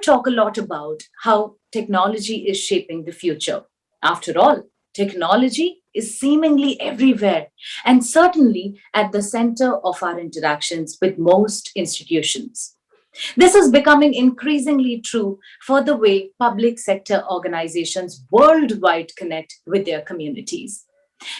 talk a lot about how technology is shaping the future. After all, technology is seemingly everywhere and certainly at the center of our interactions with most institutions. This is becoming increasingly true for the way public sector organizations worldwide connect with their communities.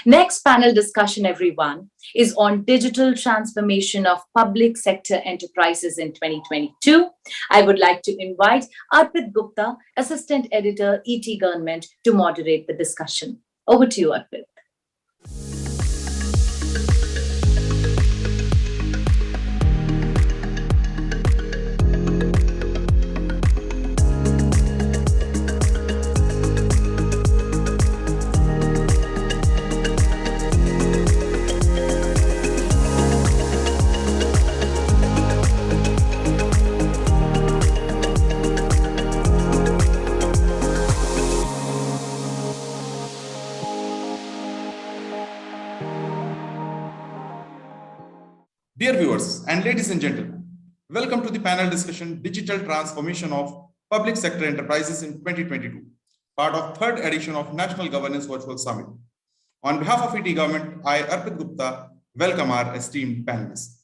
Next panel discussion, everyone, is on digital transformation of public sector enterprises in 2022. I would like to invite Arpit Gupta, Assistant Editor, ETGovernment, to moderate the discussion. Over to you, Arpit. Dear viewers and ladies and gentlemen, welcome to the panel discussion Digital Transformation of Public Sector Enterprises in 2022, part of third edition of National Governance Virtual Summit. On behalf of ETGovernment, I, Arpit Gupta, welcome our esteemed panelists.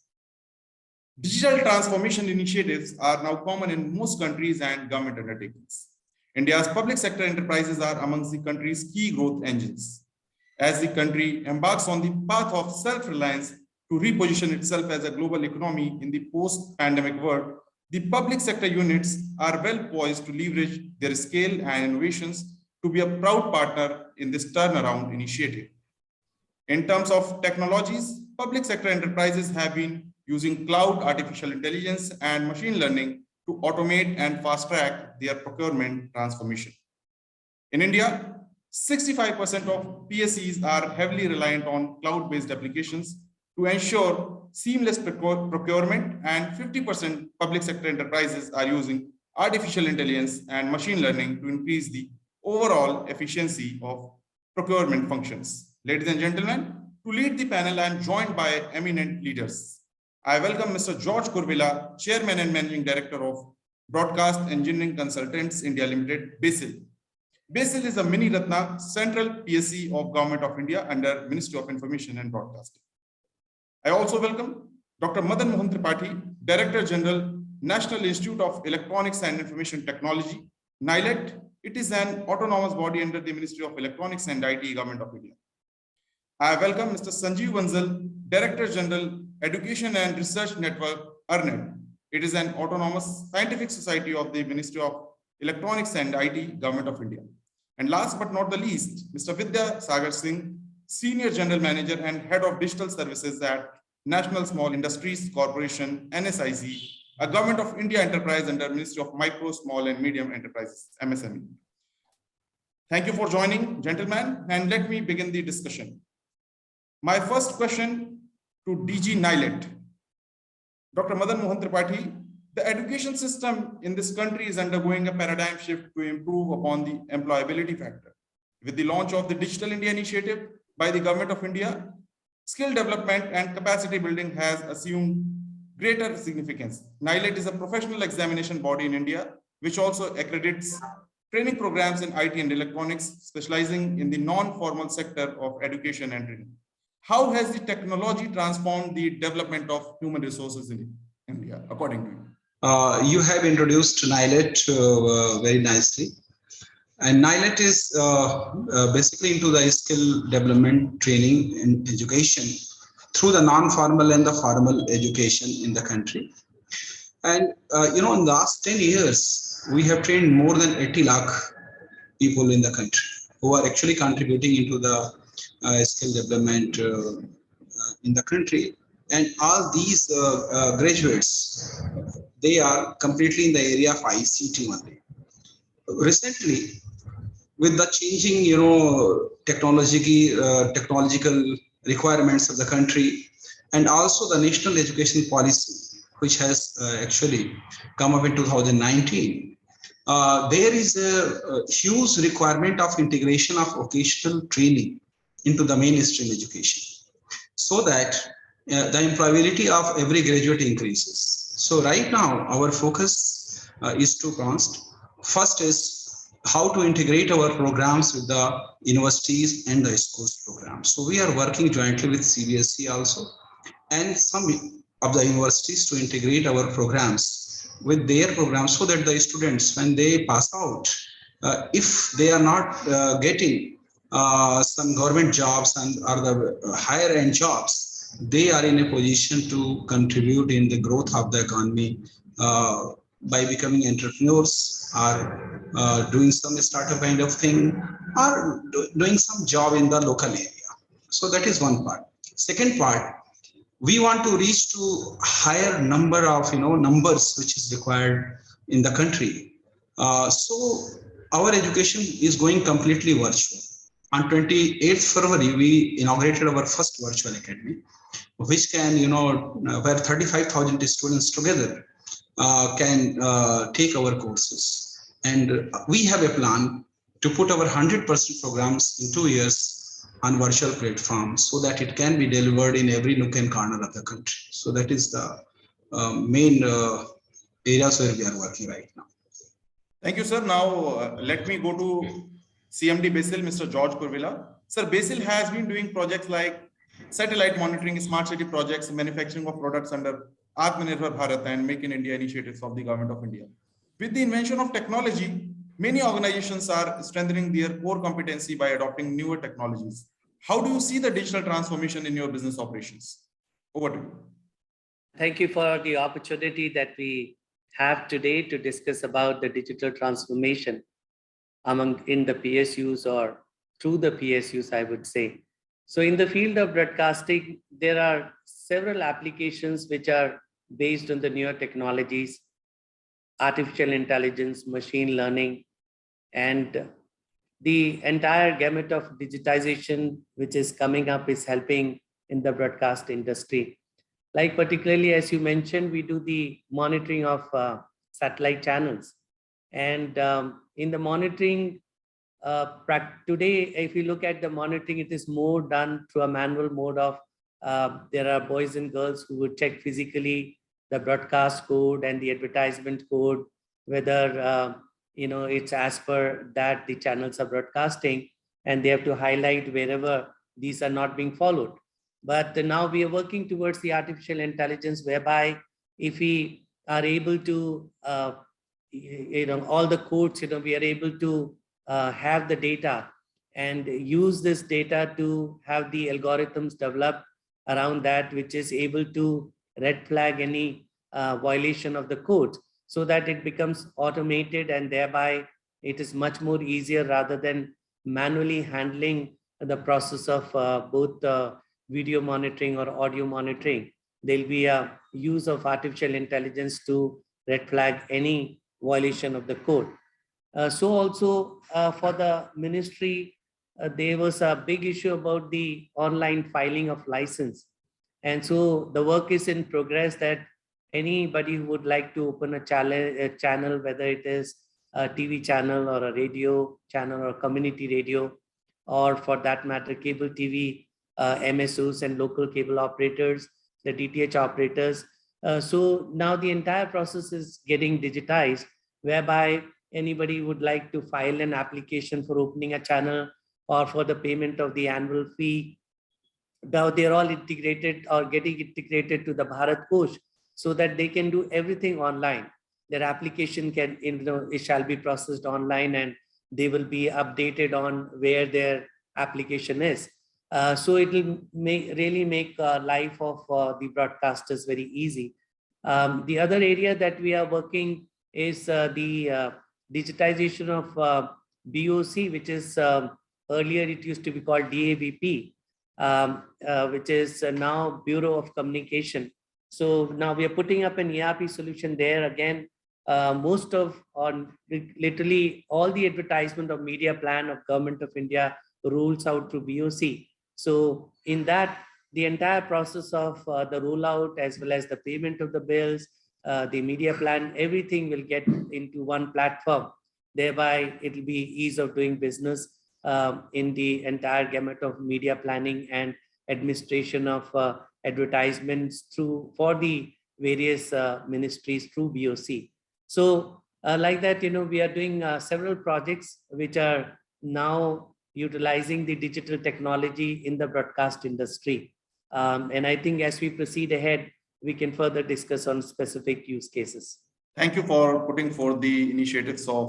Digital transformation initiatives are now common in most countries and government undertakings. India's public sector enterprises are amongst the country's key growth engines. As the country embarks on the path of self-reliance to reposition itself as a global economy in the post-pandemic world, the public sector units are well poised to leverage their scale and innovations to be a proud partner in this turnaround initiative. In terms of technologies, public sector enterprises have been using cloud, artificial intelligence, and machine learning to automate and fast-track their procurement transformation. In India, 65% of PSEs are heavily reliant on cloud-based applications to ensure seamless procurement, and 50% public sector enterprises are using artificial intelligence and machine learning to increase the overall efficiency of procurement functions. Ladies and gentlemen, to lead the panel, I am joined by eminent leaders. I welcome Mr. George Kuruvilla, Chairman and Managing Director of Broadcast Engineering Consultants India Limited, BECIL. BECIL is a mini Ratna central PSE of Government of India under Ministry of Information and Broadcasting. I also welcome Dr. Madan Mohan Tripathi, Director General, National Institute of Electronics and Information Technology, NIELIT. It is an autonomous body under the Ministry of Electronics and IT, Government of India. I welcome Mr. Sanjeev Banzal, Director General, Education and Research Network, ERNET. It is an autonomous scientific society of the Ministry of Electronics and IT, Government of India. And last but not the least, Mr. Vidya Sagar Singh, Senior General Manager and Head of Digital Services at National Small Industries Corporation, NSIC, a Government of India enterprise under Ministry of Micro, Small and Medium Enterprises, MSME. Thank you for joining, gentlemen, and let me begin the discussion. My first question to DG NIELIT. Dr. Madan Mohan Tripathi, the education system in this country is undergoing a paradigm shift to improve upon the employability factor. With the launch of the Digital India Initiative by the Government of India, skill development and capacity building has assumed greater significance. NIELIT is a professional examination body in India, which also accredits training programs in IT and electronics, specializing in the non-formal sector of education and training. How has the technology transformed the development of human resources in India, according to you? You have introduced NIELIT very nicely. And NIELIT is basically into the skill development, training, and education through the non-formal and the formal education in the country. And in the last 10 years, we have trained more than 80 lakh people in the country who are actually contributing into the skill development in the country. And all these graduates, they are completely in the area of ICT only. Recently, with the changing, technological requirements of the country, and also the national education policy, which has actually come up in 2019, there is a huge requirement of integration of vocational training into the mainstream education, so that the employability of every graduate increases. So right now, our focus is two-pronged. First is how to integrate our programs with the universities and the schools programs. So we are working jointly with CBSE also and some of the universities to integrate our programs with their programs so that the students, when they pass out, if they are not getting some government jobs and or the higher end jobs, they are in a position to contribute in the growth of the economy by becoming entrepreneurs or doing some startup kind of thing or doing some job in the local area. So that is one part. Second part, we want to reach to higher number of numbers which is required in the country. So our education is going completely virtual. On 28th February, we inaugurated our first virtual academy, which can, where 35,000 students together can take our courses. And we have a plan to put our 100% programs in 2 years on virtual platforms so that it can be delivered in every nook and corner of the country. So that is the main areas where we are working right now. Thank you, sir. Now, let me go to CMD BECIL, Mr. George Kuruvilla. Sir, BECIL has been doing projects like satellite monitoring, smart city projects, manufacturing of products under Atmanirbhar Bharat and Make in India initiatives of the Government of India. With the invention of technology, many organizations are strengthening their core competency by adopting newer technologies. How do you see the digital transformation in your business operations? Over to you. Thank you for the opportunity that we have today to discuss about the digital transformation in the PSUs or through the PSUs, I would say. So in the field of broadcasting, there are several applications which are based on the newer technologies, artificial intelligence, machine learning, and the entire gamut of digitization which is coming up is helping in the broadcast industry. Like particularly, as you mentioned, we do the monitoring of satellite channels. And in the monitoring, today, if you look at the monitoring, it is more done through a manual mode of there are boys and girls who would check physically the broadcast code and the advertisement code, whether it's as per that the channels are broadcasting, and they have to highlight wherever these are not being followed. But now we are working towards the artificial intelligence, whereby if we are able to, all the codes, we are able to have the data and use this data to have the algorithms developed around that, which is able to red flag any violation of the code, so that it becomes automated, and thereby it is much more easier rather than manually handling the process of both video monitoring or audio monitoring. There'll be a use of artificial intelligence to red flag any violation of the code. So also for the ministry, there was a big issue about the online filing of license. And so the work is in progress that anybody who would like to open a channel, whether it is a TV channel or a radio channel or community radio, or for that matter, cable TV, MSOs and local cable operators, the DTH operators. So now the entire process is getting digitized, whereby anybody would like to file an application for opening a channel or for the payment of the annual fee. Now they're all integrated or getting integrated to the Bharat Kosh, so that they can do everything online. Their application it shall be processed online, and they will be updated on where their application is. So it will really make life of the broadcasters very easy. The other area that we are working is the digitization of BOC, which is earlier it used to be called DABP, which is now Bureau of Communication. So now we are putting up an ERP solution there. Again, most of, or literally all the advertisement of media plan of Government of India rolls out through BOC. So in that, the entire process of the rollout, as well as the payment of the bills, the media plan, everything will get into one platform. Thereby, it will be ease of doing business in the entire gamut of media planning and administration of advertisements for the various ministries through BOC. So Like that, we are doing several projects which are now utilizing the digital technology in the broadcast industry. And I think as we proceed ahead, we can further discuss on specific use cases. Thank you for putting forth the initiatives of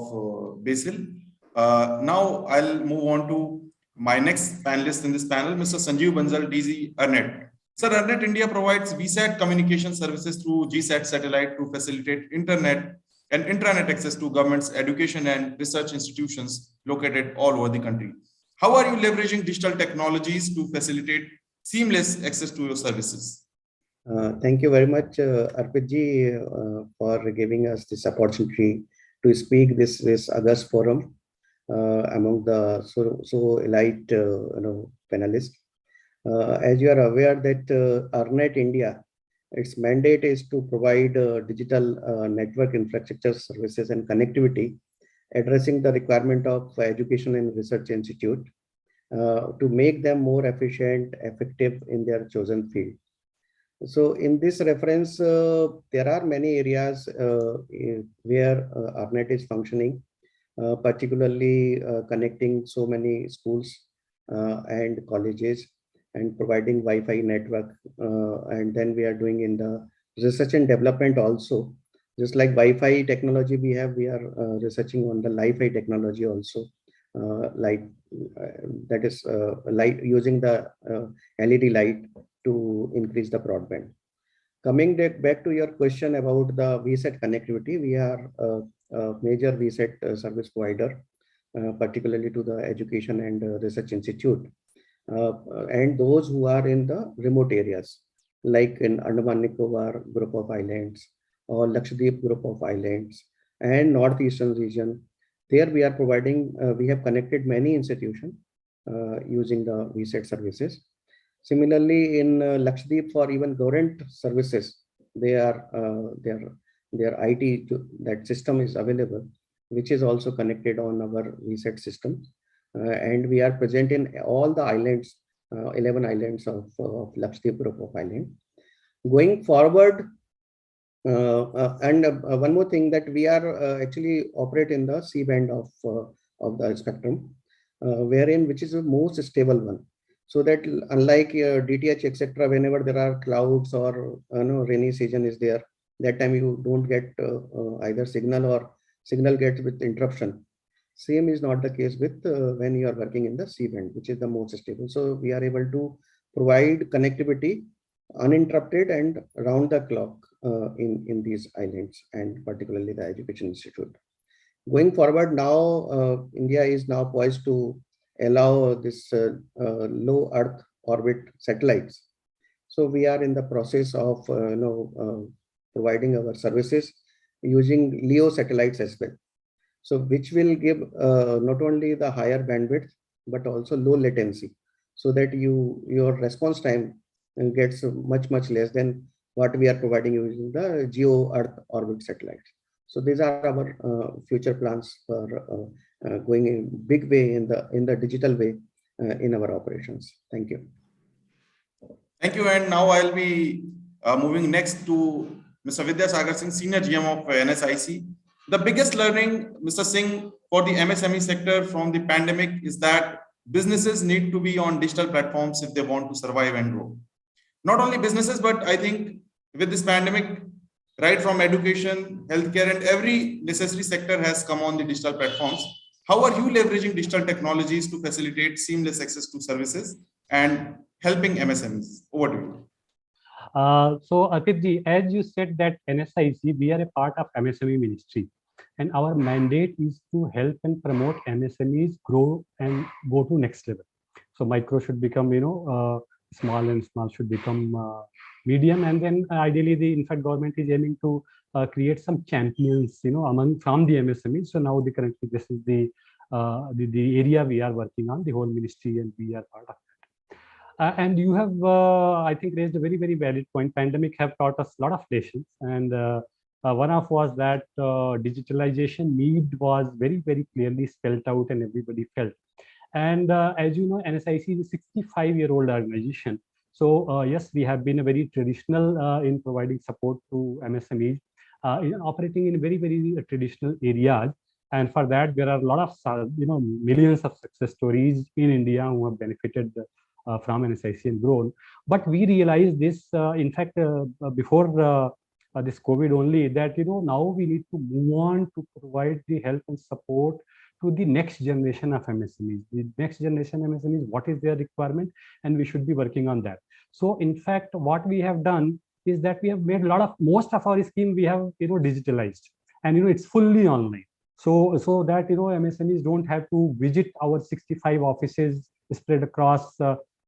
BECIL. Now I'll move on to my next panelist in this panel, Mr. Sanjeev Banzal, DZ ERNET. Sir, ERNET India provides VSAT communication services through GSAT satellite to facilitate internet and intranet access to government's education and research institutions located all over the country. How are you leveraging digital technologies to facilitate seamless access to your services? Thank you very much, Arpit ji, for giving us this opportunity to speak this August forum among the so elite panelists. As you are aware that ERNET India, its mandate is to provide digital network infrastructure services and connectivity, addressing the requirement of education and research institute to make them more efficient, effective in their chosen field. So in this reference, there are many areas where ERNET is functioning, particularly connecting so many schools and colleges and providing Wi-Fi network. And then we are doing in the research and development also. Just like Wi-Fi technology we are researching on the Li-Fi technology also, that is light using the LED light to increase the broadband. Coming back to your question about the VSAT connectivity, we are a major VSAT service provider, particularly to the education and research institute, and those who are in the remote areas, like in Andaman Nicobar group of islands or Lakshadweep group of islands and northeastern region. There we are providing, we have connected many institutions using the VSAT services. Similarly, in Lakshadweep, for even government services, their IT that system is available, which is also connected on our VSAT system, and we are present in all the islands, 11 islands of Lakshadweep group of islands. Going forward, and one more thing, that we are actually operate in the C band of the spectrum, which is the most stable one. So that unlike DTH, etc., whenever there are clouds or rainy season is there, that time you don't get either signal or signal gets with interruption. Same is not the case with when you are working in the C band, which is the most stable. So we are able to provide connectivity uninterrupted and round the clock in these islands, and particularly the education institute. Going forward now, India is now poised to allow this low Earth orbit satellites. So we are in the process of providing our services using LEO satellites as well. So which will give not only the higher bandwidth but also low latency, so that your response time gets much less than what we are providing using the geo Earth orbit satellites. So these are our future plans for going in big way in the digital way in our operations. Thank you. Thank you. And now I'll be moving next to Mr. Vidya Sagar Singh, Senior GM of NSIC. The biggest learning, Mr. Singh, for the MSME sector from the pandemic is that businesses need to be on digital platforms if they want to survive and grow. Not only businesses, but I think with this pandemic, right from education, healthcare, and every necessary sector has come on the digital platforms. How are you leveraging digital technologies to facilitate seamless access to services and helping MSMEs? Over to you. So Arpit ji, as you said that NSIC, we are a part of MSME ministry, and our mandate is to help and promote MSMEs grow and go to next level. So micro should become, small, and small should become medium, and then ideally the government is aiming to create some champions, from the MSMEs. So now currently this is the area we are working on, the whole ministry, and we are part of it. And you have, I think, raised a very valid point. Pandemic have taught us a lot of lessons, and one of was that digitalization need was very clearly spelled out, and everybody felt. And as you know, NSIC is a 65-year-old organization. So yes, we have been a very traditional in providing support to MSMEs. operating in very, very traditional areas. And for that, there are a lot of, millions of success stories in India who have benefited from NSIC and grown. But we realized this, in fact, before this COVID only, that, now we need to move on to provide the help and support to the next generation of MSMEs. The next generation MSMEs, what is their requirement? And we should be working on that. So in fact, what we have done is that we have made most of our scheme we have, digitalized, and, it's fully online. So that, MSMEs don't have to visit our 65 offices spread across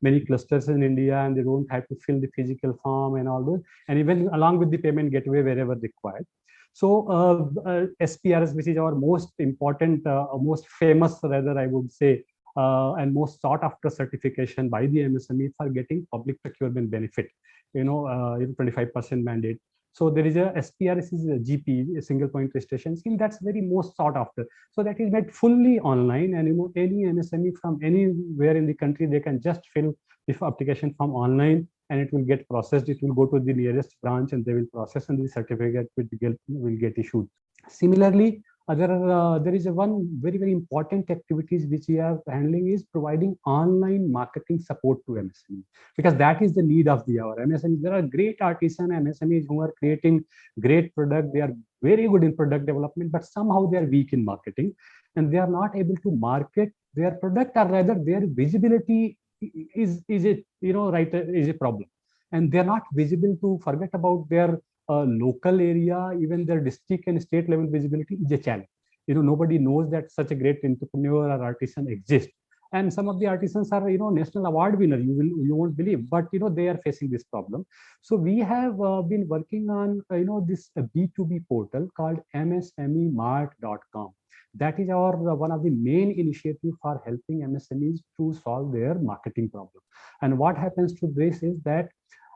many clusters in India, and they don't have to fill the physical form and all those, and even along with the payment gateway wherever required. So SPRS, which is our most important, most famous, rather, I would say, and most sought after certification by the MSME for getting public procurement benefit, 25% mandate. So there is a SPRS is a GP, a single point registration scheme, that's very most sought after. So that is made fully online, and any MSME from anywhere in the country, they can just fill the application form online, and it will get processed. It will go to the nearest branch, and they will process, and the certificate will get issued. Similarly, there is one very, very important activities which we are handling is providing online marketing support to MSME, because that is the need of the hour. MSME, there are great artisan MSMEs who are creating great product. They are very good in product development, but somehow they are weak in marketing, and they are not able to market their product, or rather their visibility is a problem, and they are not visible. To forget about their local area, even their district and state level visibility is a challenge. Nobody knows that such a great entrepreneur or artisan exists, and some of the artisans are national award winner. You won't believe, but they are facing this problem. So we have been working on this B2B portal called msmemart.com. That is our one of the main initiative for helping MSMEs to solve their marketing problem. And what happens to this is that,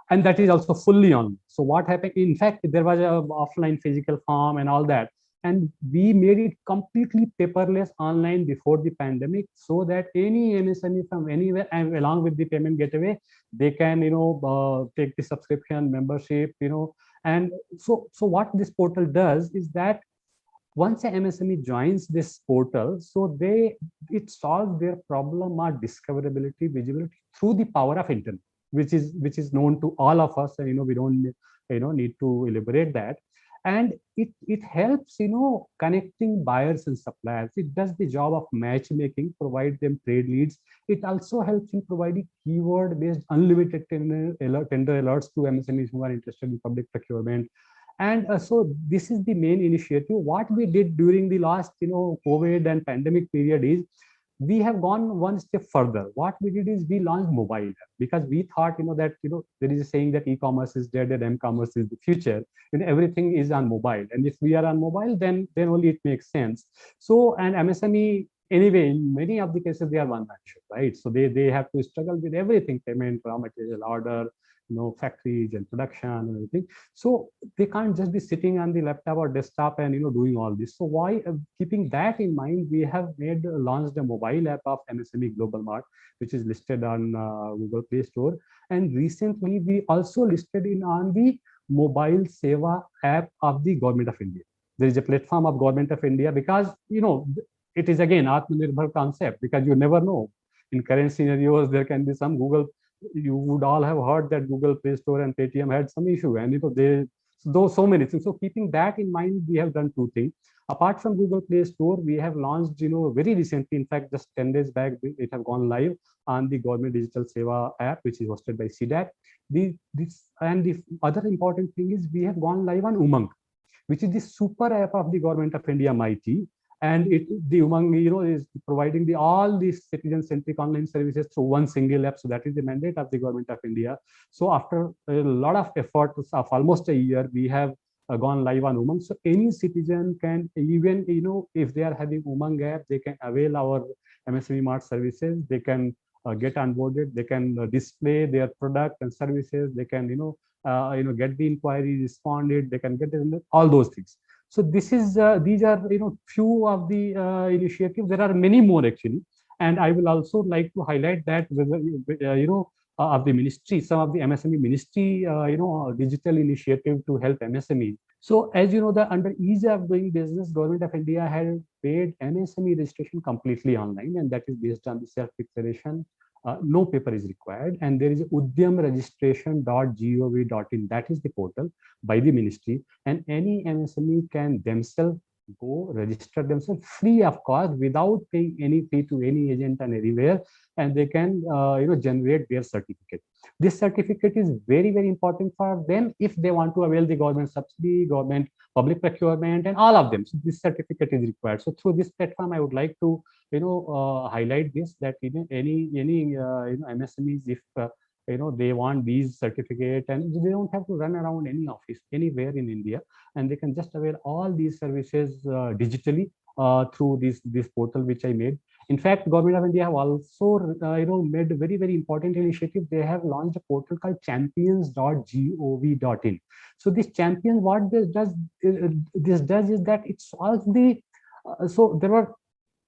and that is also fully on. So what happened, in fact, there was a offline physical form and all that, and we made it completely paperless online before the pandemic, so that any MSME from anywhere, and along with the payment gateway, they can take the subscription membership, and so what this portal does is that once a MSME joins this portal, so it solves their problem or discoverability, visibility through the power of internet, which is known to all of us, and we don't need to elaborate that. And it helps connecting buyers and suppliers. It does the job of matchmaking, provide them trade leads. It also helps in providing keyword based unlimited tender alerts to MSMEs who are interested in public procurement. And so this is the main initiative. What we did during the last COVID and pandemic period is we have gone one step further. What we did is we launched mobile app, because we thought that there is a saying that e-commerce is dead and m-commerce is the future, and everything is on mobile, and if we are on mobile, then only it makes sense. So, and MSME anyway, in many of the cases, they are one man show, right? So they have to struggle with everything: payment, raw material, order, factories and production and everything. So they can't just be sitting on the laptop or desktop and doing all this. So why, keeping that in mind, we have launched a mobile app of MSME Global Mart, which is listed on Google Play Store. And recently we also listed on the Mobile Seva app of the Government of India. There is a platform of Government of India, because it is again Atmanirbhar concept, because you never know. In current scenarios, there can be some Google. You would all have heard that Google Play Store and Paytm had some issue, and so many things. So keeping that in mind, we have done two things. Apart from Google Play Store, we have launched, very recently, in fact, just 10 days back, it have gone live on the Government Digital Seva app, which is hosted by CDAC. The other important thing is we have gone live on Umang, which is the super app of the Government of India, MIT. And the Umang, is providing all these citizen-centric online services through one single app. So that is the mandate of the Government of India. So after a lot of efforts of almost a year, we have gone live on Umang. So any citizen can, even if they are having Umang app, they can avail our MSME Mart services. They can get onboarded. They can display their product and services. They can get the inquiry responded. They can get all those things. So these are few of the initiatives. There are many more actually, and I will also like to highlight that of the ministry, some of the MSME ministry digital initiative to help MSME. So as you know, that under ease of doing business, Government of India had made MSME registration completely online, and that is based on the self-declaration. No paper is required, and there is udyamregistration.gov.in. That is the portal by the ministry, and any MSME can themselves go register themselves free of cost without paying any fee to any agent and anywhere, and they can generate their certificate. This certificate is very, very important for them if they want to avail the government subsidy, government public procurement, and all of them. So this certificate is required. So through this platform, I would like to highlight this, that any MSMEs, if they want these certificate, and they don't have to run around any office anywhere in India, and they can just avail all these services digitally through this portal which I made. In fact, Government of India have also made a very, very important initiative. They have launched a portal called champions.gov.in. So this champions, what this does is that it solves the so there are,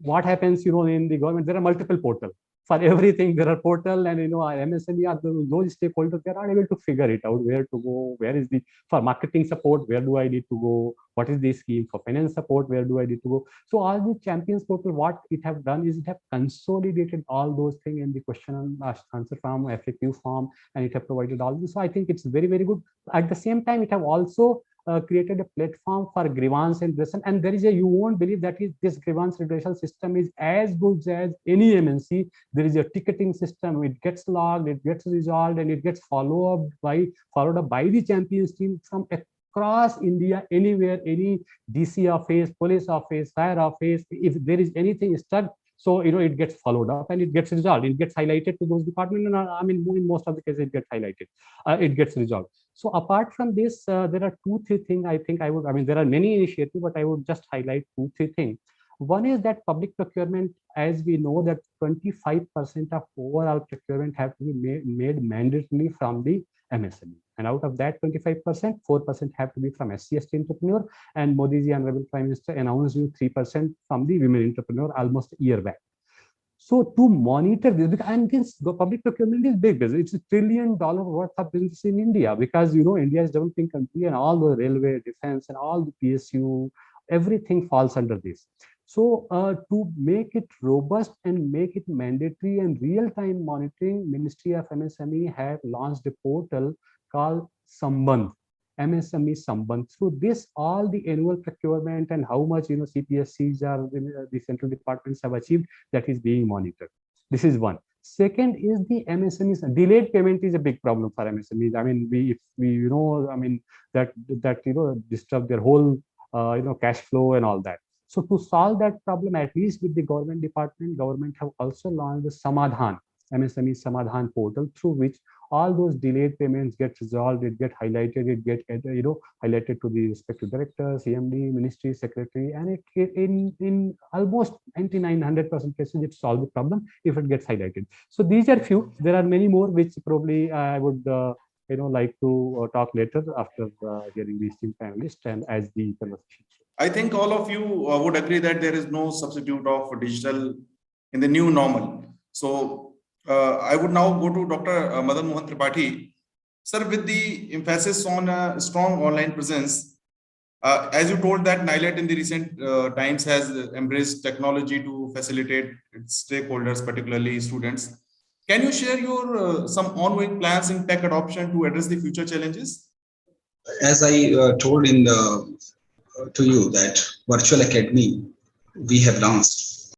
what happens in the government, there are multiple portals for everything. There are portal, and MSME are those stakeholders, they are not able to figure it out, where to go, where is the, for marketing support, where do I need to go, what is the scheme for finance support, where do I need to go. So all the champions portal, what it have done is it have consolidated all those things in the question and answer form, FAQ form, and it have provided all this. So I think it's very, very good. At the same time, it have also created a platform for grievance and redressal, and there is you won't believe that this grievance redressal system is as good as any MNC. There is a ticketing system, it gets logged, it gets resolved, and it gets followed up by the champions team from across India, anywhere, any DC office, police office, fire office. If there is anything stuck, so it gets followed up and it gets resolved. It gets highlighted to those departments, and I mean, in most of the cases, it gets highlighted. It gets resolved. So apart from this, there are 2-3 things I think I mean, there are many initiatives, but I would just highlight 2-3 things. One is that public procurement, as we know, that 25% of overall procurement have to be made mandatorily from the MSME. And out of that 25%, 4% have to be from SC/ST entrepreneur. And Modi ji, Honorable Prime Minister, announced 3% from the women entrepreneur almost a year back. So to monitor this, and this public procurement is big business. It's $1 trillion worth of business in India, because India is a developing country, and all the railway, defense, and all the PSU, everything falls under this. So to make it robust and make it mandatory and real-time monitoring, Ministry of MSME have launched a portal called Sambandh, MSME Sambandh. Through this, all the annual procurement and how much CPSCs are the central departments have achieved, that is being monitored. This is one. Second is the MSMEs. Delayed payment is a big problem for MSMEs. I mean, if we that disturb their whole cash flow and all that. So to solve that problem, at least with the government department, government have also launched the Samadhan, MSME Samadhan portal, through which all those delayed payments get resolved, it get highlighted, it get highlighted to the respective director, CMD, ministry, secretary, and it in almost 99-100% cases it solves the problem if it gets highlighted. So these are few. There are many more which probably I would like to talk later after hearing these team panelists and as the conversation. I think all of you would agree that there is no substitute of digital in the new normal. So I would now go to Dr. Madan Mohan Tripathi. Sir, with the emphasis on a strong online presence, as you told that NIELIT in the recent times has embraced technology to facilitate its stakeholders, particularly students. Can you share your some ongoing plans in tech adoption to address the future challenges? As I told to you that virtual academy we have launched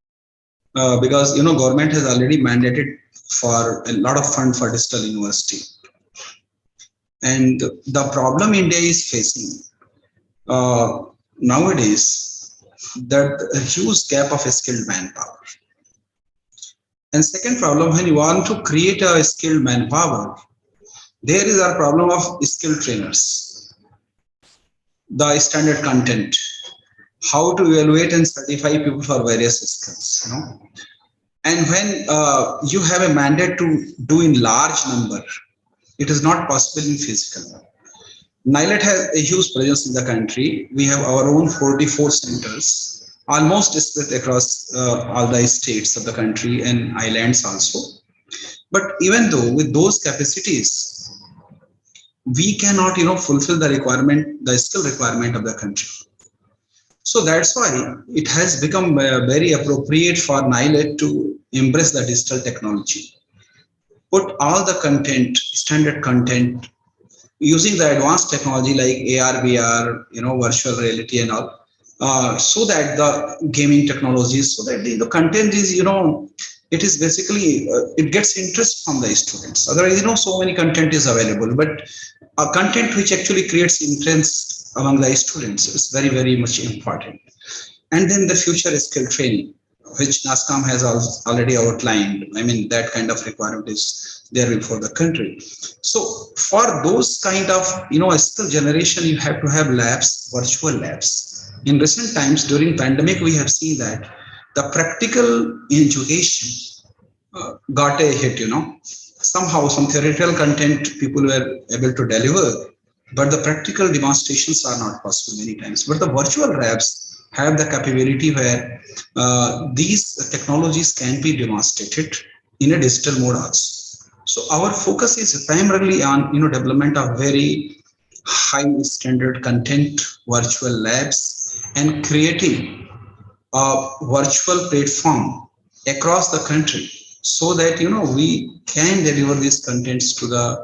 because government has already mandated for a lot of fund for digital university, and the problem India is facing nowadays, that a huge gap of skilled manpower. And second problem, when you want to create a skilled manpower, there is a problem of skilled trainers, the standard content, how to evaluate and certify people for various skills. And when you have a mandate to do in large number, it is not possible in physical. NIELIT has a huge presence in the country. We have our own 44 centers, almost spread across all the states of the country and islands also. But even though with those capacities, we cannot, fulfill the requirement, the skill requirement of the country. So that's why it has become very appropriate for NIELIT to embrace the digital technology, put all the content, standard content, using the advanced technology like AR, VR, virtual reality and all, so that the gaming technologies, so that the content is, it is basically, it gets interest from the students. Otherwise, so many content is available, but a content which actually creates interest among the students is very, very much important. And then the future skill training, which NASCOM has already outlined. I mean, that kind of requirement is there before the country. So for those kind of, skill generation, you have to have labs, virtual labs. In recent times, during pandemic, we have seen that the practical education got a hit, somehow some theoretical content people were able to deliver, but the practical demonstrations are not possible many times. But the virtual labs have the capability where these technologies can be demonstrated in a digital mode also. So our focus is primarily on, development of very high standard content, virtual labs, and creating a virtual platform across the country, so that we can deliver these contents to the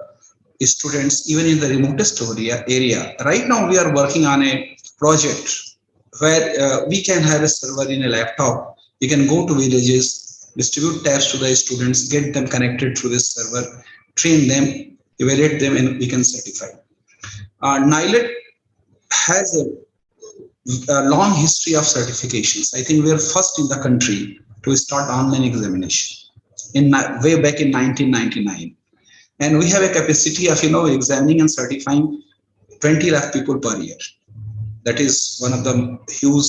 students even in the remotest area. Right now we are working on a project where we can have a server in a laptop. You can go to villages, distribute tabs to the students, get them connected through this server, train them, evaluate them, and we can certify. NIELIT has a long history of certifications. I think we are first in the country to start online examination way back in 1999. And we have a capacity of, examining and certifying 20 lakh people per year. That is one of the huge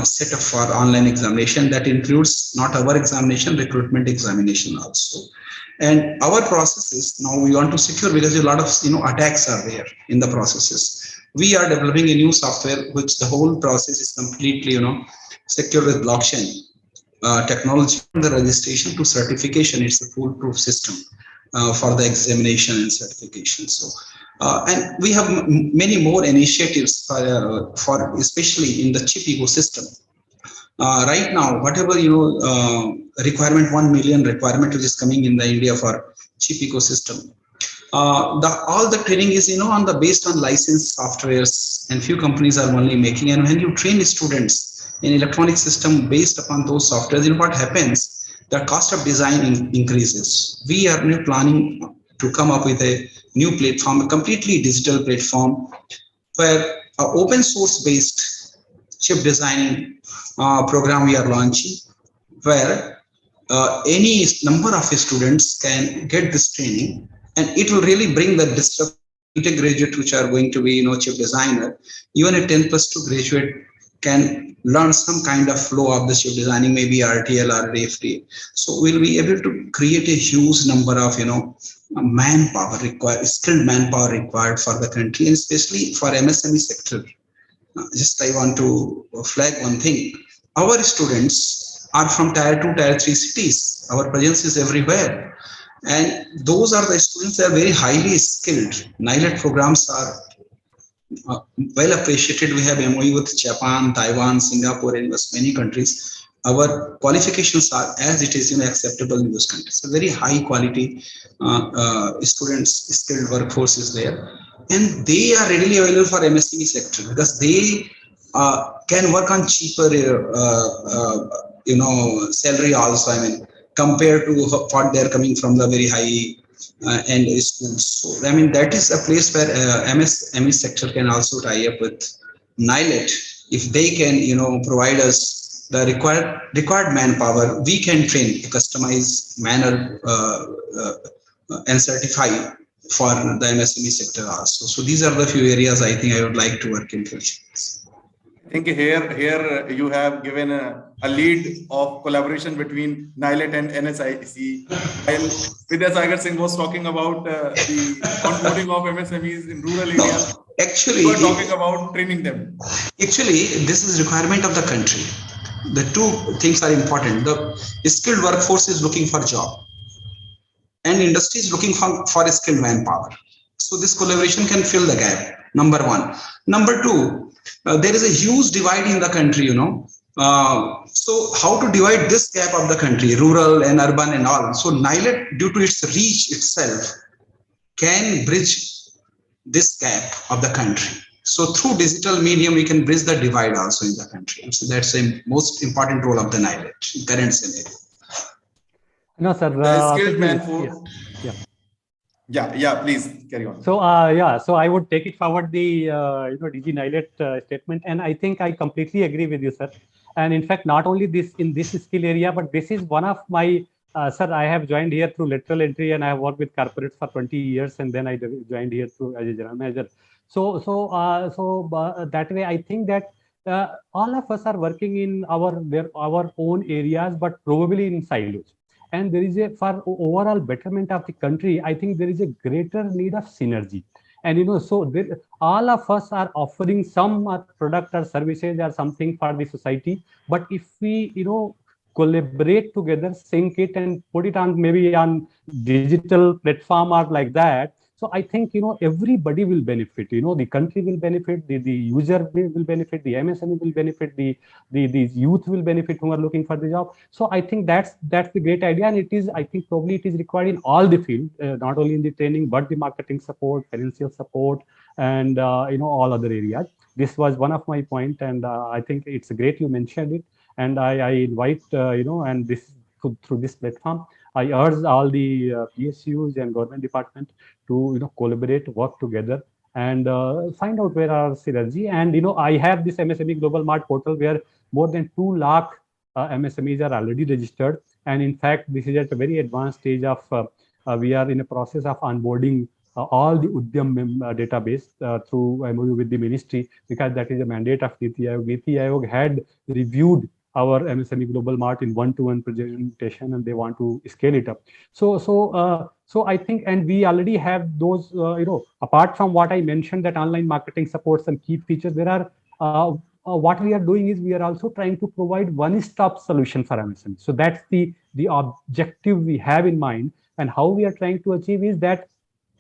setup for online examination. That includes not our examination, recruitment examination also. And our processes, now we want to secure, because a lot of attacks are there in the processes. We are developing a new software which the whole process is completely secured with blockchain technology. From the registration to certification, it's a foolproof system for the examination and certification. So and we have many more initiatives for especially in the chip ecosystem. Right now, whatever requirement, 1 million requirement which is coming in the India for chip ecosystem, all the training is based on licensed softwares, and few companies are only making. And when you train students in electronic system based upon those softwares, what happens? The cost of design increases. We are now planning to come up with a new platform, a completely digital platform, where open source based chip designing program we are launching, where any number of students can get this training, and it will really bring the disruptive graduate which are going to be chip designer. Even a 10+2 graduate can learn some kind of flow of the chip designing, maybe RTL or RFD. So we'll be able to create a huge number of manpower required, skilled manpower required for the country, and especially for MSME sector. Just I want to flag one thing. Our students are from tier 2, tier 3 cities. Our presence is everywhere. And those are the students that are very highly skilled. NIELIT programs are well appreciated. We have MOU with Japan, Taiwan, Singapore, and many countries. Our qualifications are as it is acceptable in those countries. So very high quality students, skilled workforce is there. And they are readily available for MSME sector, because they can work on cheaper salary also. I mean, compared to what they're coming from the very high end schools. So I mean, that is a place where MSME sector can also tie up with NIELIT. If they can provide us the required manpower, we can train a customized manner and certify for the MSME sector also. So these are the few areas I think I would like to work in future. I think here you have given a lead of collaboration between NIELIT and NSIC. While Vidya Sagar Singh was talking about the onboarding of MSMEs in rural areas, actually, we are talking about training them. Actually, this is requirement of the country. The two things are important. The skilled workforce is looking for job, and industry is looking for a skilled manpower. So this collaboration can fill the gap, number one. Number two, there is a huge divide in the country, so how to divide this gap of the country, rural and urban and all. So NIELIT, due to its reach itself, can bridge this gap of the country. So through digital medium, we can bridge the divide also in the country. So that's the most important role of the NIELIT in current scenario. No, sir. The skilled man yes. for yeah, please carry on. So so I would take it forward the DG NIELIT statement, and I think I completely agree with you, sir. And in fact, not only this in this skill area, but this is one of my sir. I have joined here through lateral entry, and I have worked with corporates for 20 years, and then I joined here through as a general manager. So that way, I think that all of us are working in our own areas, but probably in silos. And there is for overall betterment of the country, I think there is a greater need of synergy. And so all of us are offering some product or services or something for the society. But if we collaborate together, sync it and put it on maybe on digital platform or like that, so I think everybody will benefit. The country will benefit, the user will benefit, the MSME will benefit, the youth will benefit who are looking for the job. So I think that's the great idea, and I think probably it is required in all the field, not only in the training but the marketing support, financial support, and all other areas. This was one of my point, and I think it's great you mentioned it, and I invite and this through this platform, I urge all the PSUs and government department to collaborate, work together, and find out where our synergy. And I have this MSME Global Mart portal where more than 2 lakh MSMEs are already registered, and in fact, this is at a very advanced stage of we are in a process of onboarding all the Udyam database through MOU with the ministry, because that is a mandate of NITI Aayog. NITI Aayog had reviewed our MSME Global Mart in one-to-one presentation, and they want to scale it up. So I think, and we already have those, apart from what I mentioned, that online marketing supports and key features, there are, what we are doing is we are also trying to provide one-stop solution for MSME. So that's the objective we have in mind, and how we are trying to achieve is that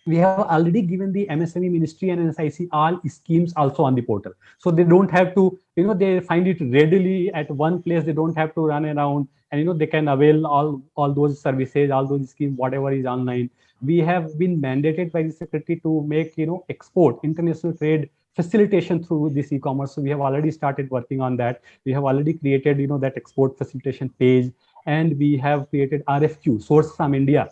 we have already given the MSME Ministry and NSIC all schemes also on the portal. So they don't have to, they find it readily at one place. They don't have to run around, and they can avail all those services, all those schemes, whatever is online. We have been mandated by the Secretary to make, export, international trade facilitation through this e-commerce. So we have already started working on that. We have already created, that export facilitation page, and we have created RFQ, source from India,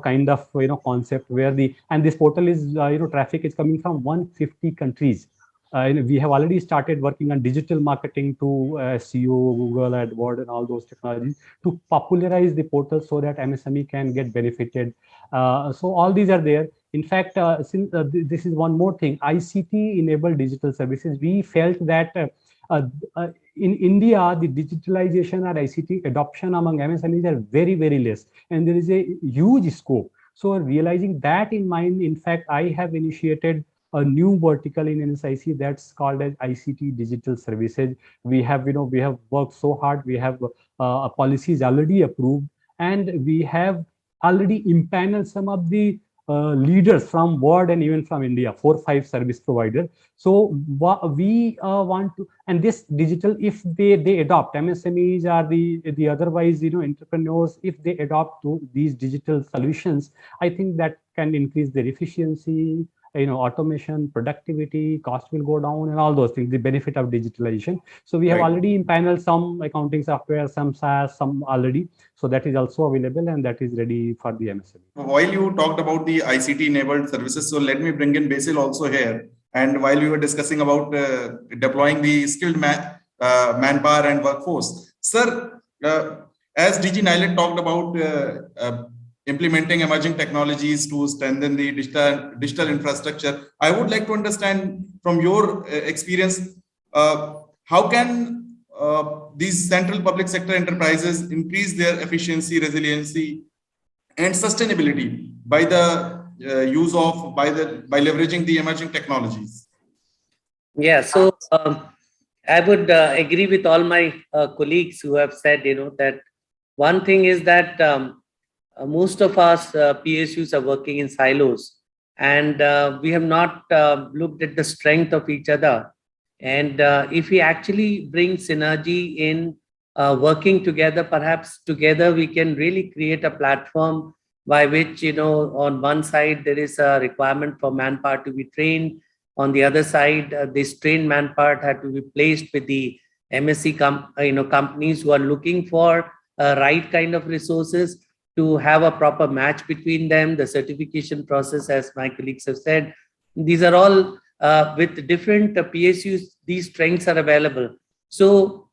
kind of, concept where and this portal is, traffic is coming from 150 countries. We have already started working on digital marketing to SEO, Google AdWords, and all those technologies to popularize the portal so that MSME can get benefited. So all these are there. In fact, since this is one more thing, ICT enabled digital services. We felt that in India, the digitalization or ICT adoption among MSMEs are very, very less, and there is a huge scope. So realizing that in mind, in fact, I have initiated a new vertical in NSIC that's called as ICT digital services. We have, we have worked so hard. We have policies already approved, and we have already impaneled some of the leaders from world and even from India, 4 or 5 service providers. So we want to, and this digital, if they adopt, MSMEs or the otherwise, entrepreneurs, if they adopt these digital solutions, I think that can increase their efficiency, automation, productivity, cost will go down, and all those things, the benefit of digitalization. So we have already impaneled some accounting software, some SaaS, some already. So that is also available, and that is ready for the MSME. While you talked about the ICT enabled services, so let me bring in BECIL also here. And while we were discussing about deploying the skilled manpower and workforce, sir, as DG NIELIT talked about implementing emerging technologies to strengthen the digital infrastructure, I would like to understand from your experience, how can these central public sector enterprises increase their efficiency, resiliency, and sustainability by the use of by leveraging the emerging technologies? Yeah, so I would agree with all my colleagues who have said, that one thing is that most of us PSUs are working in silos, and we have not looked at the strength of each other. And if we actually bring synergy in working together, perhaps together we can really create a platform by which, on one side there is a requirement for manpower to be trained. On the other side, this trained manpower had to be placed with the MSc companies who are looking for right kind of resources, to have a proper match between them. The certification process, as my colleagues have said, these are all with different PSUs, these strengths are available. So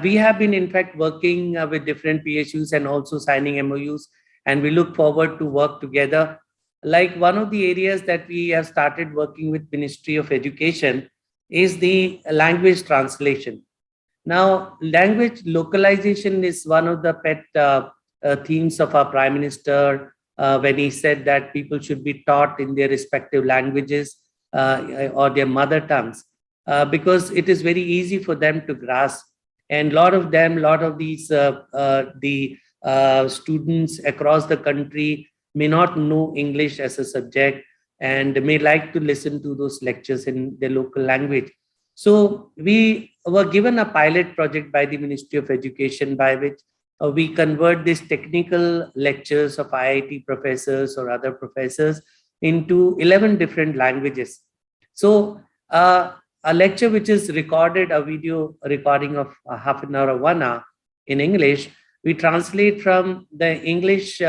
we have been in fact working with different PSUs and also signing MOUs, and we look forward to work together. Like one of the areas that we have started working with Ministry of Education is the language translation. Now, language localization is one of the pet themes of our Prime Minister when he said that people should be taught in their respective languages or their mother tongues, because it is very easy for them to grasp. And a lot of these students across the country may not know English as a subject and may like to listen to those lectures in their local language. So we were given a pilot project by the Ministry of Education by which we convert these technical lectures of IIT professors or other professors into 11 different languages. So a lecture which is recorded, a video recording of half an hour or 1 hour in English, we translate from the English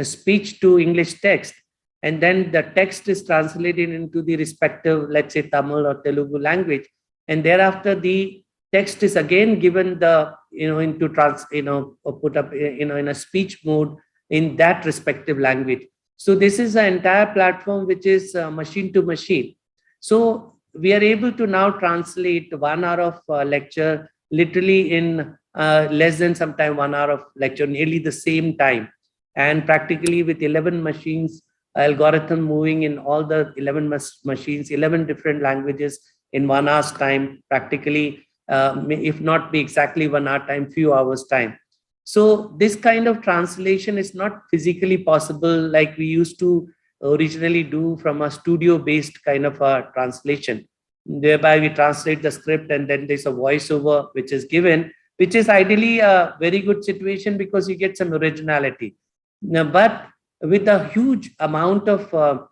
speech to English text. And then the text is translated into the respective, let's say, Tamil or Telugu language. And thereafter, the text is again given put up, in a speech mode in that respective language. So this is an entire platform which is machine to machine. So we are able to now translate 1 hour of lecture literally in less than sometime 1 hour of lecture, nearly the same time. And practically with 11 machines, algorithm moving in all the 11 machines, 11 different languages in 1 hour's time, practically, if not be exactly 1 hour time, few hours time. So this kind of translation is not physically possible like we used to originally do from a studio-based kind of a translation, whereby we translate the script and then there's a voiceover which is given, which is ideally a very good situation because you get some originality. Now, but with a huge amount of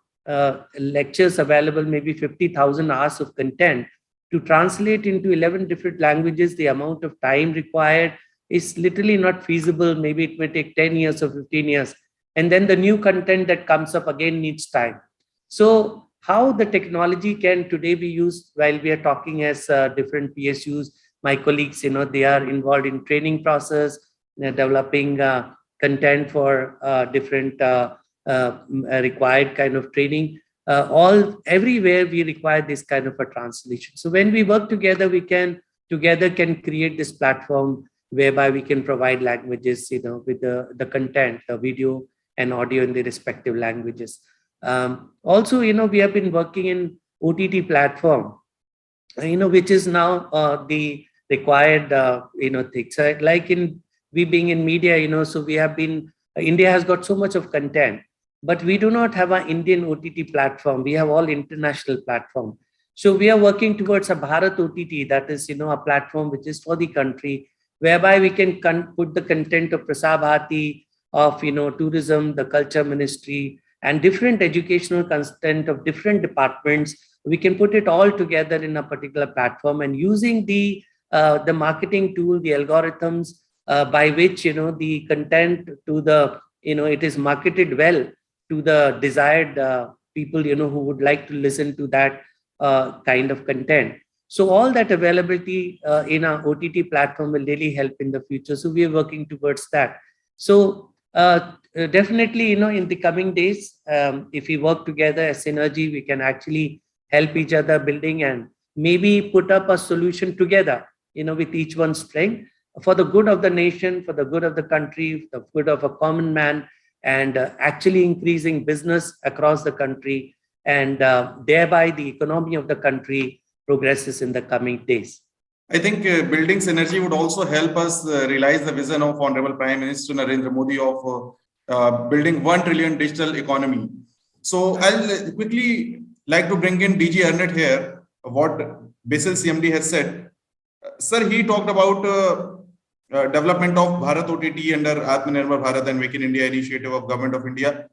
lectures available, maybe 50,000 hours of content, to translate into 11 different languages, the amount of time required is literally not feasible. Maybe it may take 10 years or 15 years. And then the new content that comes up again needs time. So how the technology can today be used while we are talking as different PSUs, my colleagues, they are involved in training process, developing content for different required kind of training. Everywhere we require this kind of a translation. So when we work together, we can create this platform whereby we can provide languages, with the content, the video and audio in the respective languages. Also, we have been working in OTT platform, which is now the required, things. Like we being in media, so we have been, India has got so much of content, but we do not have an Indian OTT platform. We have all international platform. So we are working towards a Bharat OTT, that is, a platform which is for the country, whereby we can put the content of Prasar Bharati, of, tourism, the culture ministry, and different educational content of different departments. We can put it all together in a particular platform, and using the marketing tool, the algorithms, by which, the content to the, it is marketed well to the desired people, who would like to listen to that kind of content. So all that availability in our OTT platform will really help in the future. So we are working towards that. So definitely, in the coming days, if we work together as synergy, we can actually help each other building and maybe put up a solution together, with each one's strength for the good of the nation, for the good of the country, the good of a common man, and actually increasing business across the country, and thereby the economy of the country progresses in the coming days. I think building synergy would also help us realize the vision of Honorable Prime Minister Narendra Modi of building 1 trillion digital economy. So I'll quickly like to bring in DG ERNET here, what BECIL CMD has said. Sir, he talked about development of Bharat OTT under Atmanirbhar Bharat and Make in India initiative of Government of India.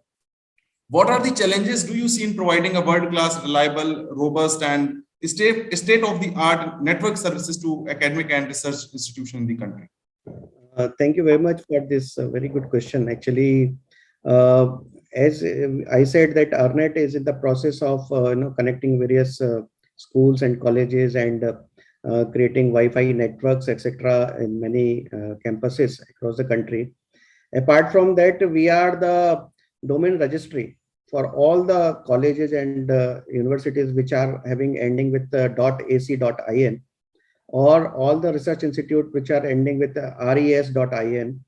What are the challenges do you see in providing a world-class, reliable, robust, and state-of-the-art network services to academic and research institutions in the country? Thank you very much for this very good question. Actually, as I said, that ERNET is in the process of connecting various schools and colleges and creating Wi-Fi networks, etc., in many campuses across the country. Apart from that, we are the domain registry for all the colleges and universities which are having ending with .ac.in, or all the research institute which are ending with res.in,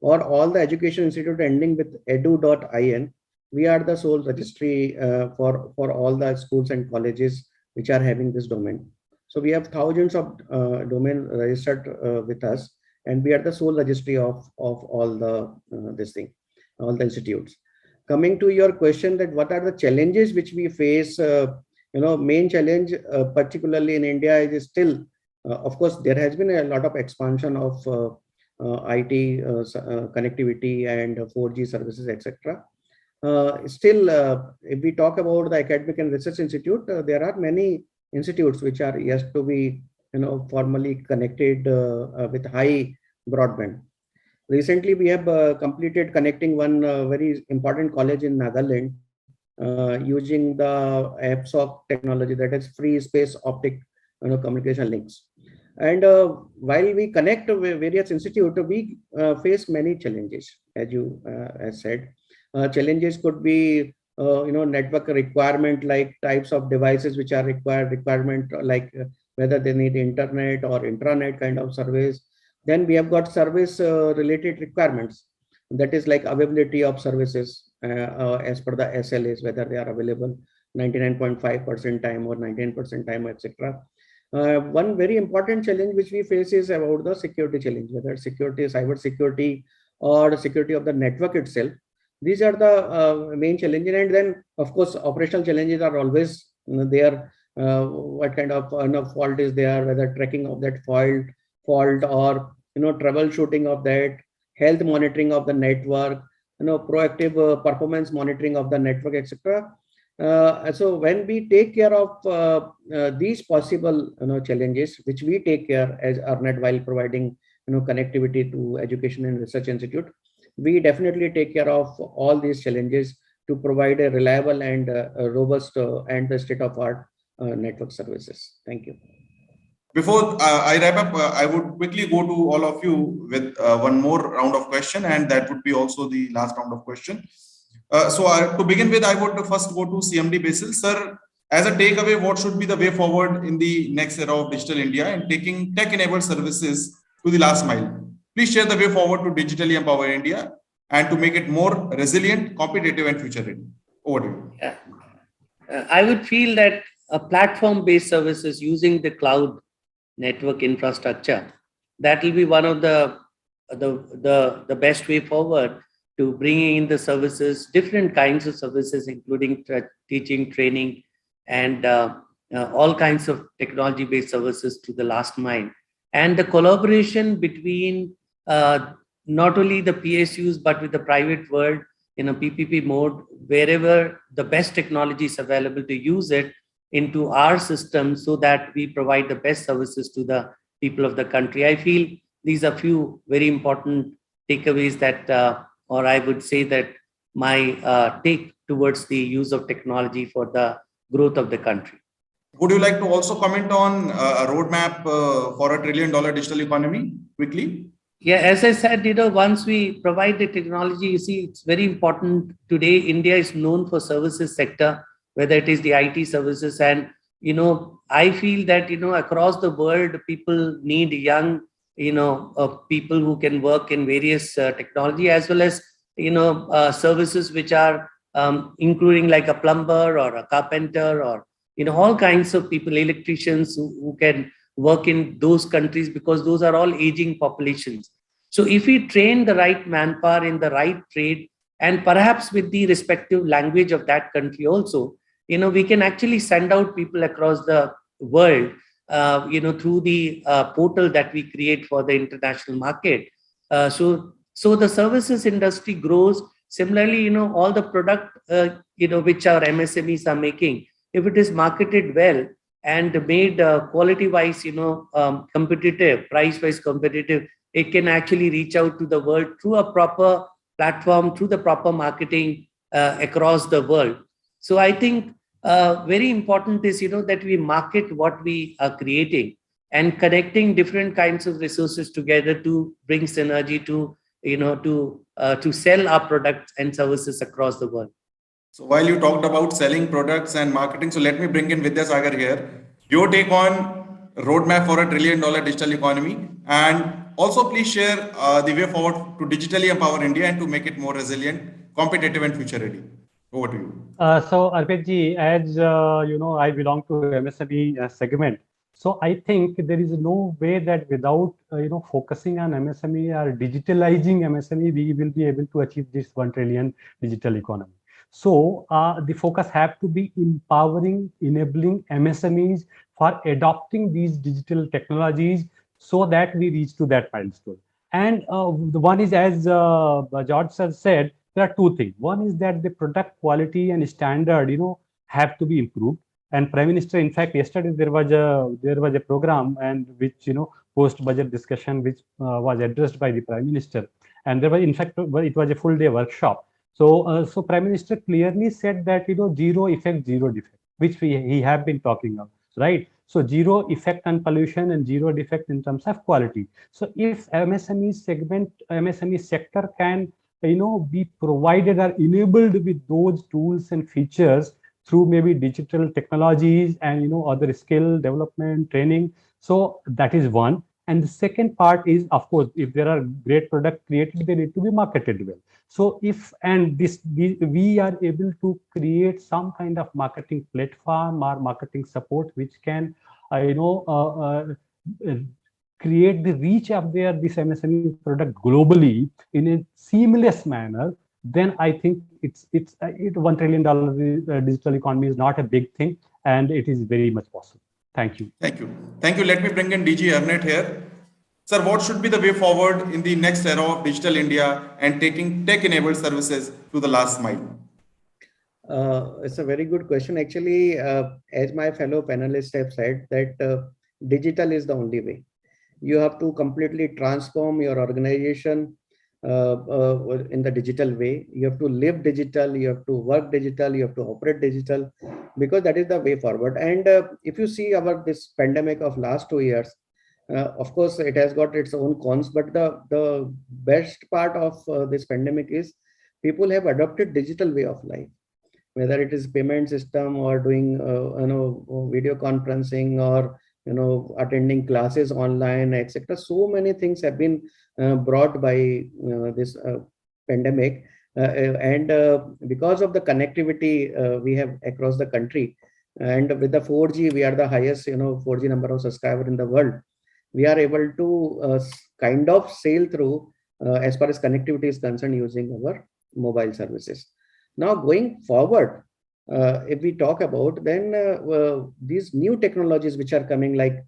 or all the education institute ending with edu.in. We are the sole registry for all the schools and colleges which are having this domain. So we have thousands of domain registered with us, and we are the sole registry of all the all the institutes. Coming to your question, that what are the challenges which we face? Main challenge, particularly in India, is still, of course, there has been a lot of expansion of IT connectivity and 4G services, etc. Still, if we talk about the academic and research institute, there are many institutes which are yet to be, formally connected with high broadband. Recently, we have completed connecting one very important college in Nagaland using the APSOC technology, that is free space optic communication links. And while we connect with various institutes, we face many challenges, as you have said. Challenges could be, network requirement, like types of devices which are requirement, like whether they need internet or intranet kind of service. Then we have got service related requirements, that is like availability of services as per the SLAs, whether they are available 99.5% time or 99% time, etc. One very important challenge which we face is about the security challenge, whether security, cyber security, or the security of the network itself. These are the main challenges. And then, of course, operational challenges are always there. What kind of fault is there, whether tracking of that fault, or troubleshooting of that, health monitoring of the network, proactive performance monitoring of the network, etc. So when we take care of these possible challenges, which we take care as ERNET while providing connectivity to education and research institute, we definitely take care of all these challenges to provide a reliable and robust and the state-of-art network services. Thank you. Before I wrap up, I would quickly go to all of you with one more round of question, and that would be also the last round of question. To begin with, I would first go to CMD BECIL. Sir, as a takeaway, what should be the way forward in the next era of digital India and taking tech-enabled services to the last mile? Please share the way forward to digitally empower India and to make it more resilient, competitive, and future-ready. Over to you. Yeah. I would feel that a platform-based services using the cloud network infrastructure, that will be one of the best way forward to bringing in the services, different kinds of services, including teaching, training, and all kinds of technology-based services to the last mile. And the collaboration between not only the PSUs, but with the private world in a PPP mode, wherever the best technology is available, to use it into our system so that we provide the best services to the people of the country. I feel these are few very important takeaways that, or I would say that my take towards the use of technology for the growth of the country. Would you like to also comment on a roadmap for $1 trillion digital economy quickly? Yeah, as I said, once we provide the technology, you see, it's very important. Today, India is known for services sector, whether it is the IT services. And, I feel that, across the world, people need young, people who can work in various technology, as well as, services which are including like a plumber or a carpenter, or, all kinds of people, electricians who can work in those countries, because those are all aging populations. So if we train the right manpower in the right trade and perhaps with the respective language of that country also, we can actually send out people across the world, through the portal that we create for the international market. So the services industry grows. Similarly, all the product, which our MSMEs are making, if it is marketed well and made quality-wise, competitive, price-wise competitive, it can actually reach out to the world through a proper platform, through the proper marketing across the world. So I think very important is, that we market what we are creating and connecting different kinds of resources together to bring synergy to, to sell our products and services across the world. So while you talked about selling products and marketing, so let me bring in Vidya Sagar here. Your take on roadmap for $1 trillion digital economy, and also please share the way forward to digitally empower India and to make it more resilient, competitive, and future ready. Over to you. So Arpit ji, as I belong to MSME segment. So I think there is no way that without focusing on MSME or digitalizing MSME, we will be able to achieve this 1 trillion digital economy. So the focus have to be empowering, enabling MSMEs for adopting these digital technologies so that we reach to that milestone. And the one is, as George sir said, there are two things. One is that the product quality and standard, have to be improved. And Prime Minister, in fact, yesterday there was a program and which post-budget discussion which was addressed by the Prime Minister, and there was, in fact, it was a full-day workshop. So, Prime Minister clearly said that zero effect, zero defect, which he have been talking of, right? So zero effect on pollution and zero defect in terms of quality. So if MSME sector can be provided or enabled with those tools and features through maybe digital technologies and other skill development training. So that is one. And the second part is, of course, if there are great products created, they need to be marketed well. So if we are able to create some kind of marketing platform or marketing support which can create the reach of this MSME product globally in a seamless manner, then I think $1 trillion digital economy is not a big thing, and it is very much possible. Thank you. Thank you. Thank you. Let me bring in DG ERNET here. Sir, what should be the way forward in the next era of digital India and taking tech-enabled services to the last mile? It's a very good question. Actually, as my fellow panelists have said, that digital is the only way. You have to completely transform your organization in the digital way. You have to live digital, you have to work digital, you have to operate digital, because that is the way forward. And if you see this pandemic of last 2 years, of course, it has got its own cons, but the best part of this pandemic is people have adopted digital way of life, whether it is payment system or doing video conferencing or attending classes online, etc. So many things have been brought by this pandemic, and because of the connectivity we have across the country, and with the 4G, we are the highest 4G number of subscribers in the world. We are able to kind of sail through as far as connectivity is concerned using our mobile services. Now going forward, if we talk about then these new technologies which are coming, like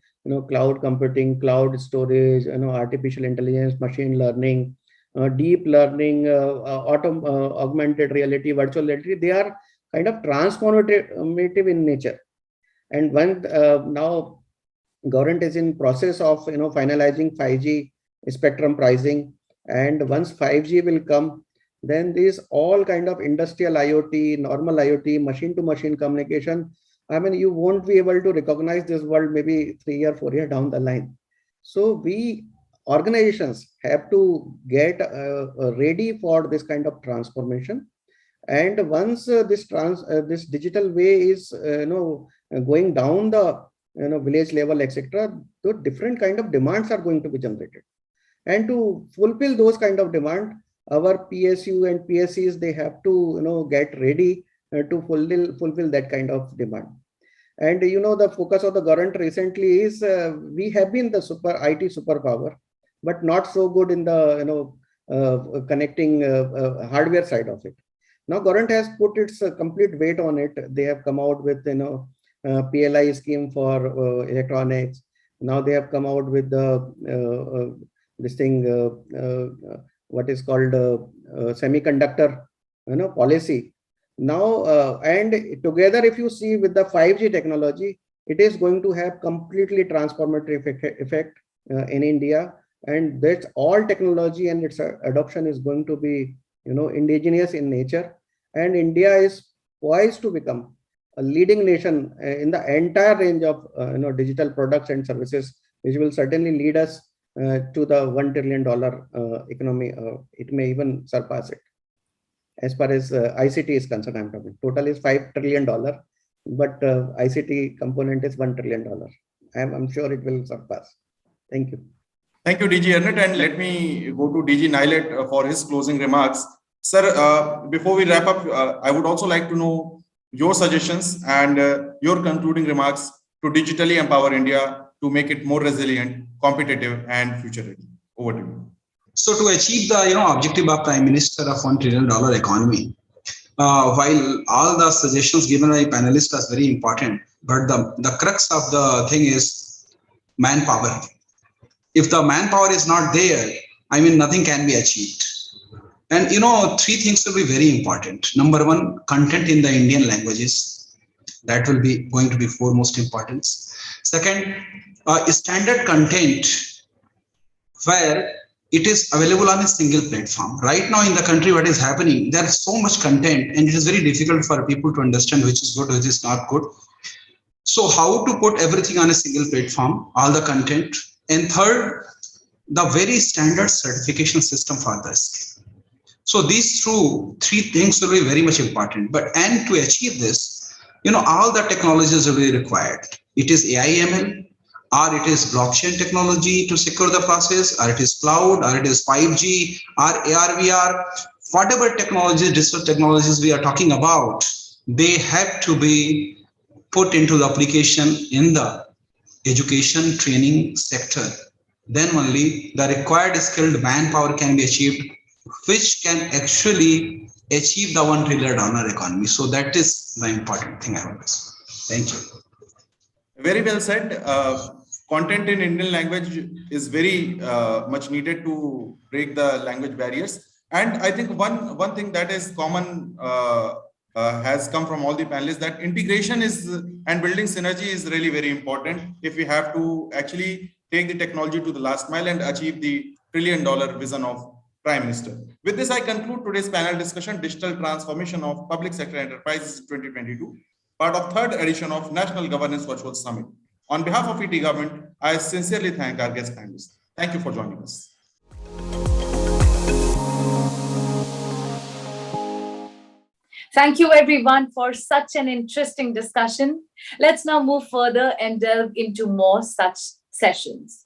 cloud computing, cloud storage, artificial intelligence, machine learning, deep learning, augmented reality, virtual reality, they are kind of transformative in nature. And when now government is in process of finalizing 5G spectrum pricing, and once 5G will come, then these all kind of industrial IoT, normal IoT, machine-to-machine communication, I mean, you won't be able to recognize this world maybe 3 or 4 years down the line. So organizations have to get ready for this kind of transformation. And once this digital way is going down the village level, etc., so different kind of demands are going to be generated. And to fulfill those kind of demand, our PSU and PSCs, they have to get ready to fulfill that kind of demand. And the focus of the government recently is we have been the IT superpower, but not so good in the connecting hardware side of it. Now government has put its complete weight on it. They have come out with PLI scheme for electronics. Now they have come out with the this thing what is called semiconductor policy. Now and together, if you see with the 5G technology, it is going to have completely transformative effect in India, and that's all technology and its adoption is going to be indigenous in nature, and India is poised to become a leading nation in the entire range of digital products and services, which will certainly lead us to the $1 trillion economy. It may even surpass it. As far as ICT is concerned, I'm talking. Total is $5 trillion, but ICT component is $1 trillion. I'm sure it will surpass. Thank you. Thank you, DG ERNET, and let me go to DG NIELIT for his closing remarks. Sir, before we wrap up, I would also like to know your suggestions and your concluding remarks to digitally empower India to make it more resilient, competitive, and future ready. Over to you. So to achieve the objective of Prime Minister of $1 trillion economy, while all the suggestions given by panelists are very important, but the crux of the thing is manpower. If the manpower is not there, nothing can be achieved. And three things will be very important. Number one, content in the Indian languages. That will be going to be foremost importance. Second, standard content where it is available on a single platform. Right now in the country, what is happening, there is so much content and it is very difficult for people to understand which is good, which is not good. So how to put everything on a single platform, all the content. And third, the very standard certification system for the skill. So these three things will be very much important. And to achieve this, all the technologies will be required. It is AI/ML, or it is blockchain technology to secure the process, or it is cloud, or it is 5G, or AR/VR. Whatever technologies, digital technologies we are talking about, they have to be put into the application in the education training sector. Then only the required skilled manpower can be achieved, which can actually achieve the $1 trillion economy. So that is the important thing I want to say. Thank you. Very well said. Content in Indian language is very much needed to break the language barriers. And I think one thing that is common has come from all the panelists, that integration is and building synergy is really very important if we have to actually take the technology to the last mile and achieve the $1 trillion vision of Prime Minister. With this, I conclude today's panel discussion, Digital Transformation of Public Sector Enterprises 2022, part of third edition of National Governance Virtual Summit. On behalf of ETGovernment, I sincerely thank our guest panelists. Thank you for joining us. Thank you everyone for such an interesting discussion. Let's now move further and delve into more such sessions.